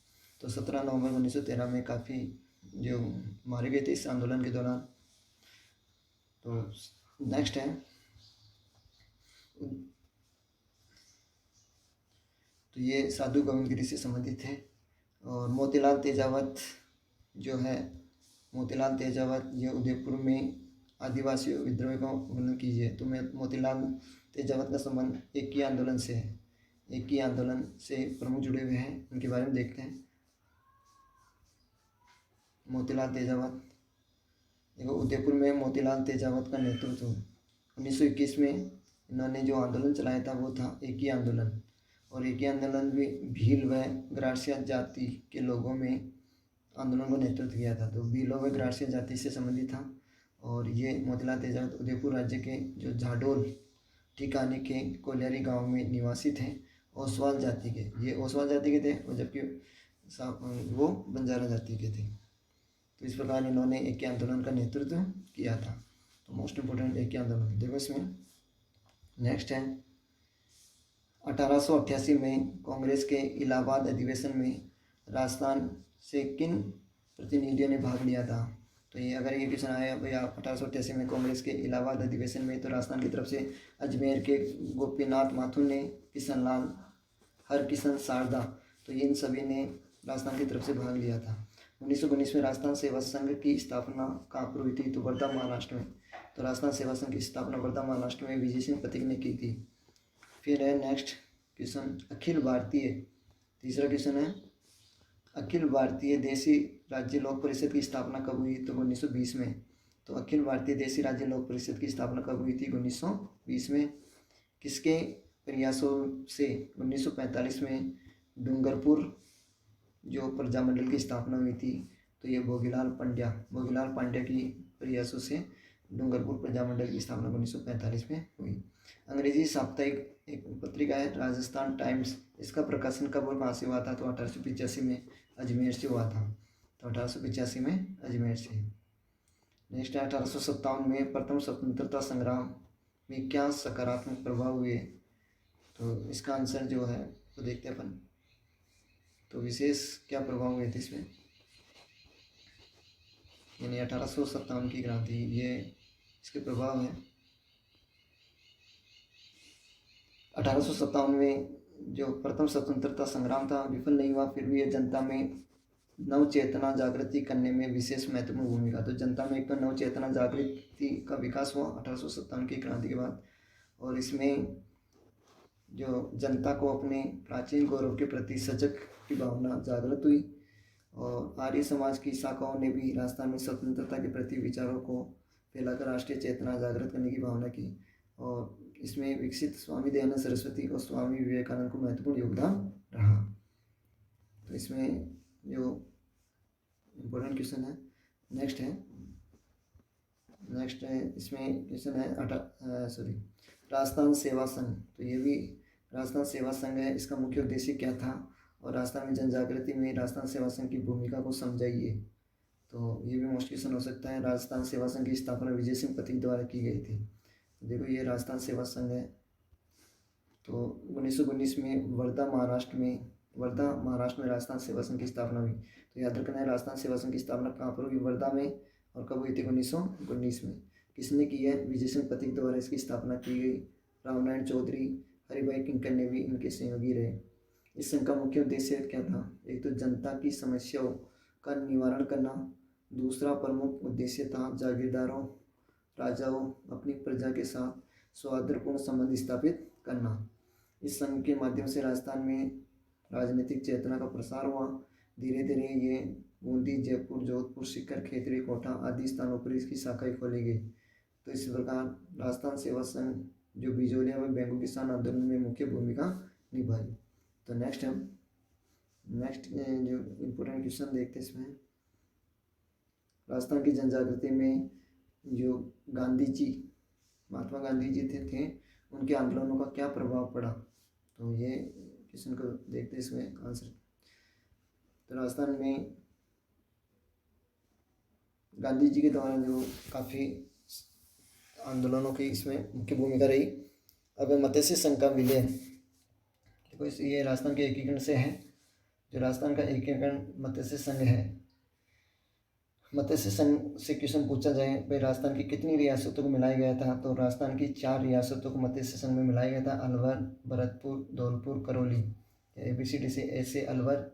तो 17 नवंबर 1913 में काफ़ी जो मारे गए थे इस आंदोलन के दौरान। तो नेक्स्ट है, तो ये साधु गोविंदगिरी से संबंधित है। और मोतीलाल तेजावत जो है, मोतीलाल तेजावत ये उदयपुर में आदिवासी विद्रोह का वर्णन कीजिए। तो मोतीलाल तेजावत का संबंध एक ही आंदोलन से है। एक ही आंदोलन से प्रमुख जुड़े हुए हैं, उनके बारे में देखते हैं। मोतीलाल तेजावत, देखो उदयपुर में मोतीलाल तेजावत का नेतृत्व 1921 में इन्होंने जो आंदोलन चलाया था वो था एक ही आंदोलन। और एक ही आंदोलन में भील व ग्रासिया जाति के लोगों में आंदोलन को नेतृत्व किया था। तो भीलों व ग्रासिया जाति से संबंधित था। और ये मोतीलाल तेजावत उदयपुर राज्य के जो झाडोल ठिकाने के कोलियारी गांव में निवासी थे, ओसवाल जाति के। ये ओसवाल जाति के थे और जबकि वो बंजारा जाति के थे। तो इस प्रकार इन्होंने एक आंदोलन का नेतृत्व किया था। तो मोस्ट इम्पोर्टेंट एक आंदोलन देखो इसमें। नेक्स्ट है 1888 में कांग्रेस के इलाहाबाद अधिवेशन में राजस्थान से किन प्रतिनिधियों ने भाग लिया था? तो ये अगर ये क्वेश्चन आया भैया 1888 में कांग्रेस के इलाहाबाद अधिवेशन में, तो राजस्थान की तरफ से अजमेर के गोपीनाथ माथुर ने, किशन लाल, हरकिशन शारदा, तो इन सभी ने राजस्थान की तरफ से भाग लिया था। 1919 में राजस्थान सेवा संघ की स्थापना कहाँ पर हुई थी? तो वर्धा महाराष्ट्र में। तो राजस्थान सेवा संघ की स्थापना वर्धा महाराष्ट्र में विजय सिंह पथिक ने की थी। फिर है नेक्स्ट क्वेश्चन, अखिल भारतीय, तीसरा क्वेश्चन है अखिल भारतीय देसी राज्य लोक परिषद की स्थापना कब हुई? तो 1920 में। तो अखिल भारतीय देसी राज्य लोक परिषद की स्थापना कब हुई थी? 1920 में। किसके प्रयासों से 1945 में डूंगरपुर जो प्रजामंडल की स्थापना हुई थी? तो ये भोगीलाल पांड्या की प्रयासों से डूंगरपुर प्रजामंडल की स्थापना 1945 में हुई। अंग्रेजी साप्ताहिक एक पत्रिका है राजस्थान टाइम्स, इसका प्रकाशन कब और कहाँ से हुआ था? तो 1885 में अजमेर से हुआ था। तो 1885 में अजमेर से। नेक्स्ट है 1857 में प्रथम स्वतंत्रता संग्राम में क्या सकारात्मक प्रभाव हुए? तो इसका आंसर जो है तो देखते हैं अपन। तो विशेष क्या प्रभाव हुए थे इसमें, यानी 1857 की क्रांति, ये इसके प्रभाव है। 1857 में जो प्रथम स्वतंत्रता संग्राम था विफल नहीं हुआ, फिर भी ये जनता में नव चेतना जागृति करने में विशेष महत्वपूर्ण भूमिका। तो जनता में एक तो नव चेतना जागृति का विकास हुआ 1857 की क्रांति के बाद, और इसमें जो जनता को अपने प्राचीन गौरव के प्रति सजग की भावना जागृत हुई, और आर्य समाज की शाखाओं ने भी राजस्थान में स्वतंत्रता के प्रति विचारों को फैलाकर राष्ट्रीय चेतना जागृत करने की भावना की, और इसमें विकसित स्वामी दयानंद सरस्वती और स्वामी विवेकानंद को महत्वपूर्ण योगदान रहा। तो इसमें जो इम्पोर्टेंट क्वेश्चन है नेक्स्ट है इसमें क्वेश्चन है राजस्थान सेवा संघ। तो ये भी राजस्थान सेवा संघ है, इसका मुख्य उद्देश्य क्या था, और राजस्थान में जन जागृति में राजस्थान सेवा संघ की भूमिका को समझाइए। तो ये भी मोस्ट क्वेश्चन हो सकता है। राजस्थान सेवा संघ की स्थापना विजय सिंह पथिक द्वारा की गई थी। देखो ये राजस्थान सेवा संघ है। तो 1919 में वर्धा महाराष्ट्र में राजस्थान सेवा संघ की स्थापना हुई। तो याद रखना है राजस्थान सेवा संघ की स्थापना कहाँ पर हुई? वर्धा में। और कब हुई थी? 1919 में। किसने की है? विजय सिंह पथिक द्वारा इसकी स्थापना की गई। रामनारायण चौधरी, हरिभाई किंकर ने भी इनके सहयोगी रहे। इस संघ का मुख्य उद्देश्य क्या था? एक तो जनता की समस्याओं का निवारण करना, दूसरा प्रमुख उद्देश्य था जागीरदारों राजाओं अपनी प्रजा के साथ सौहार्दपूर्ण संबंध स्थापित करना। इस संघ के माध्यम से राजस्थान में राजनीतिक चेतना का प्रसार हुआ। धीरे धीरे ये बूंदी, जयपुर, जोधपुर, सीकर, खेतड़ी, कोटा आदि स्थानों पर इसकी शाखाएं खोली गई। तो इस प्रकार राजस्थान सेवा संघ जो बिजोलिया में बेंगू किसान आंदोलन में मुख्य भूमिका निभाई। तो नेक्स्ट जो इम्पोर्टेंट क्वेश्चन देखते हैं इसमें, राजस्थान की जनजागृति में जो महात्मा गांधी जी थे उनके आंदोलनों का क्या प्रभाव पड़ा? तो ये क्वेश्चन को देखते हैं इसमें आंसर। तो राजस्थान में गांधी जी के द्वारा जो काफ़ी आंदोलनों की इसमें मुख्य भूमिका रही। अब मत्स्य संघ का विलय, देखो ये राजस्थान के एकीकरण से है। जो राजस्थान का एकीकरण मत्स्य संघ है, मत्स्य संघ से क्वेश्चन पूछा जाए भाई राजस्थान की कितनी रियासतों को मिलाया गया था? तो राजस्थान की 4 रियासतों को मत्स्य संघ में मिलाया गया था। अलवर, भरतपुर, धौलपुर, करौली। ABCD से A से अलवर,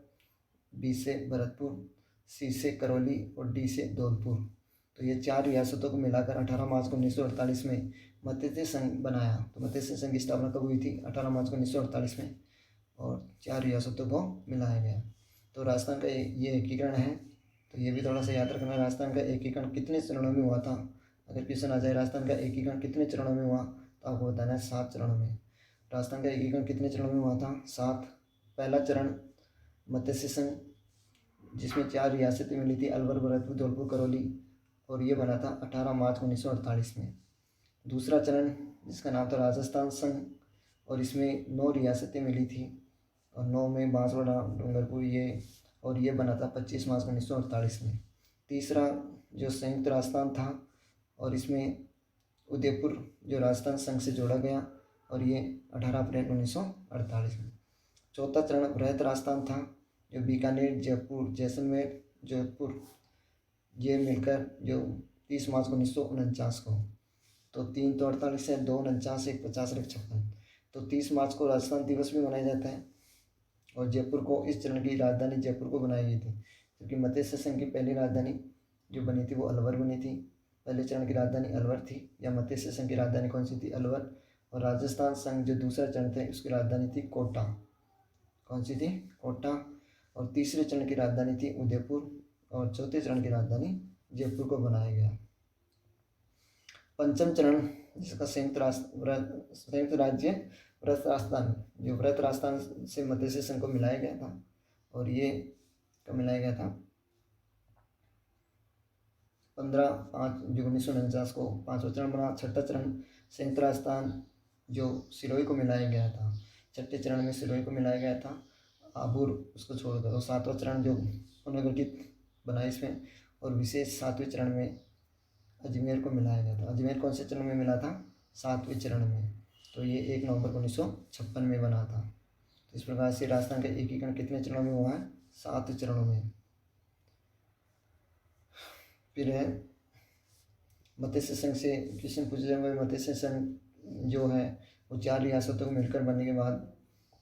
B से भरतपुर, C से करौली और D से धौलपुर। तो ये 4 रियासतों को मिलाकर 18 मार्च 1948 में मत्स्य संघ बनाया। तो मत्स्य संघ की स्थापना कब हुई थी? 18 मार्च 1948 में, और 4 रियासतों को मिलाया गया। तो राजस्थान का ये एकीकरण है। तो ये भी थोड़ा सा याद रखना, राजस्थान का एकीकरण कितने चरणों में हुआ था? अगर क्वेश्चन आ जाए राजस्थान का एकीकरण कितने चरणों में हुआ, तो आपको बताना है 7 चरणों में। राजस्थान का एकीकरण कितने चरणों में हुआ था? 7। पहला चरण मत्स्य संघ, जिसमें 4 रियासतें मिली थी, अलवर, भरतपुर, धौलपुर, करौली, और ये बना था 18 मार्च 1948 में। दूसरा चरण जिसका नाम था राजस्थान संघ, और इसमें 9 रियासतें मिली थी, और 9 में बांसवाड़ा, डूंगरपुर और ये बना था 25 मार्च 1948 में। तीसरा जो संयुक्त राजस्थान था, और इसमें उदयपुर जो राजस्थान संघ से जोड़ा गया, और ये 18 अप्रैल 1948 में। चौथा चरण बृहत राजस्थान था, जो बीकानेर, जयपुर, जैसलमेर, जोधपुर ये मिलकर जो 30 मार्च 1949 को। तो 3 तो 48 है, 2 49, 1 50, 1 56। तो 30 मार्च को राजस्थान दिवस भी मनाया जाता है, और जयपुर को इस चरण की राजधानी जयपुर को बनाई गई थी, क्योंकि मत्स्य संघ की पहली राजधानी जो बनी थी वो अलवर बनी थी। पहले चरण की राजधानी अलवर थी, या मत्स्य संघ की राजधानी कौन सी थी? अलवर। और राजस्थान संघ जो दूसरा चरण था उसकी राजधानी थी कोटा। कौन सी थी? कोटा। और तीसरे चरण की राजधानी थी उदयपुर, और चौथे चरण की राजधानी जयपुर को बनाया गया। पंचम चरण जिसका संयुक्त राज्य व्रत राजस्थान, जो व्रत राजस्थान से मत्स्य संघ को मिलाया गया था, और ये कब मिलाया गया था? 15/5 जो 1949 को 5वां चरण बना। छठा चरण संयुक्त राजस्थान जो सिरोही को मिलाया गया था, छठे चरण में सिरोही को मिलाया गया था, आबूर उसको छोड़कर। और सातवां चरण जो पुनर्गठित बना इसमें, और विशेष सातवें चरण में अजमेर को मिलाया गया था। अजमेर कौन से चरण में मिला था? सातवें चरण में। तो ये 1 नवंबर 1956 में बना था। तो इस प्रकार से राजस्थान का एकीकरण कितने चरणों में हुआ है? 7 चरणों में। फिर है मत्स्य संघ से क्वेश्चन पूछे जाएंगे। मत्स्य संघ जो है वो 4 रियासतों को मिलकर बनने के बाद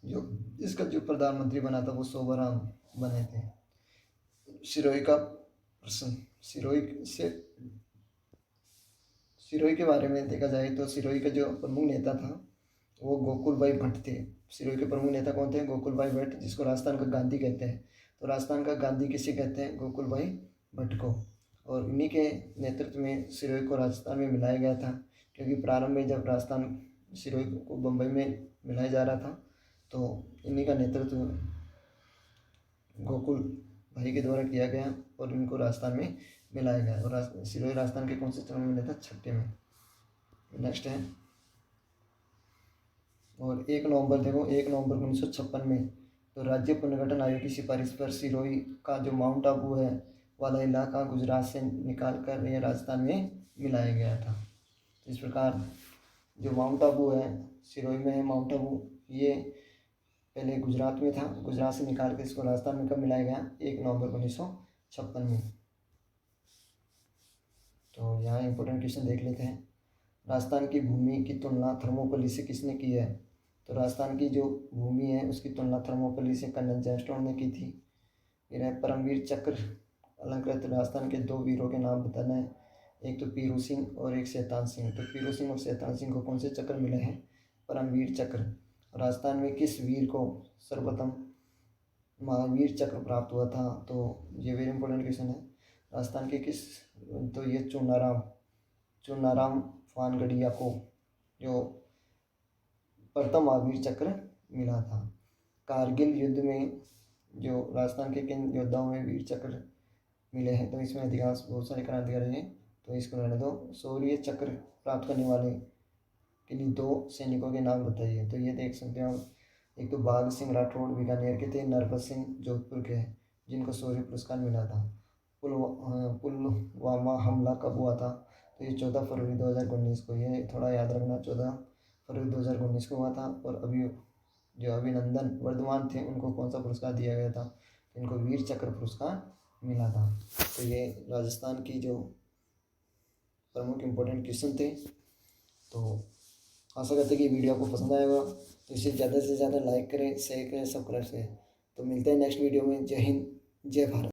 जो इसका जो प्रधानमंत्री बना था वो सोबराम बने थे। सिरोही का प्रश्न, सिरोही के बारे में देखा जाए तो सिरोही का जो प्रमुख नेता था वो गोकुल भाई भट्ट थे। सिरोही के प्रमुख नेता कौन थे? गोकुल भाई भट्ट, जिसको राजस्थान का गांधी कहते हैं। तो राजस्थान का गांधी किसे कहते हैं? गोकुल भाई भट्ट को। और इन्हीं के नेतृत्व में सिरोही को राजस्थान में मिलाया गया था, क्योंकि प्रारंभ में जब राजस्थान सिरोही को बम्बई में मिलाया जा रहा था तो इन्हीं का नेतृत्व गोकुल भाई के द्वारा किया गया और इनको राजस्थान में मिलाया गया। और सिरोही राजस्थान के कौन से चरण में मिला था? छठे में। नेक्स्ट है, और 1 नवंबर देखो, 1 नवंबर 1956 में तो राज्य पुनर्गठन आयोग की सिफारिश पर सिरोही का जो माउंट आबू है वाला इलाका गुजरात से निकाल कर यह राजस्थान में मिलाया गया था। तो इस प्रकार जो माउंट आबू है, सिरोही में है माउंट आबू, ये पहले गुजरात में था, गुजरात से निकाल कर इसको राजस्थान में कब मिलाया गया? 1 नवंबर 1956 में। तो यहाँ इंपॉर्टेंट क्वेश्चन देख लेते हैं। राजस्थान की भूमि की तुलना थर्मोपल्ली से किसने की है? तो राजस्थान की जो भूमि है उसकी तुलना थर्मोपल्ली से कर्नल जैनस्टोन ने की थी। फिर है परमवीर चक्र अलंकृत राजस्थान के 2 वीरों के नाम बताना है। एक तो पीरू सिंह और एक शैतान सिंह। तो पीरू सिंह और शैतान सिंह को कौन से चक्र मिले हैं? परमवीर चक्र। राजस्थान में किस वीर को सर्वप्रथम महावीर चक्र प्राप्त हुआ था? तो ये वेरी इंपॉर्टेंट क्वेश्चन है। राजस्थान के किस, तो ये चुनाराम फानगढ़िया को जो प्रथम महावीर चक्र मिला था। कारगिल युद्ध में जो राजस्थान के किन योद्धाओं में वीर चक्र मिले हैं? तो इसमें अधिकांश बहुत सारे क्रांतिकारी हैं, तो इसको रहने दो। शौर्य चक्र प्राप्त करने वाले के लिए 2 सैनिकों के नाम बताइए। तो ये देख सकते हो आप, एक तो बाघ सिंह राठौड़ बीकानेर के थे, नरपत सिंह जोधपुर के हैं, जिनको शौर्य पुरस्कार मिला था। पुलवामा हमला कब हुआ था? तो ये 14 फरवरी 2019 को, ये थोड़ा याद रखना, 14 फरवरी 2019 को हुआ था। और अभी जो अभिनंदन वर्धमान थे उनको कौन सा पुरस्कार दिया गया था? इनको वीर चक्र पुरस्कार मिला था। तो ये राजस्थान की जो प्रमुख इम्पोर्टेंट क्वेश्चन थे। तो आशा करते हैं कि वीडियो आपको पसंद आएगा, तो इसे ज़्यादा से ज़्यादा लाइक करें, शेयर करें, सब्सक्राइब करें। तो मिलते हैं नेक्स्ट वीडियो में। जय हिंद, जय भारत।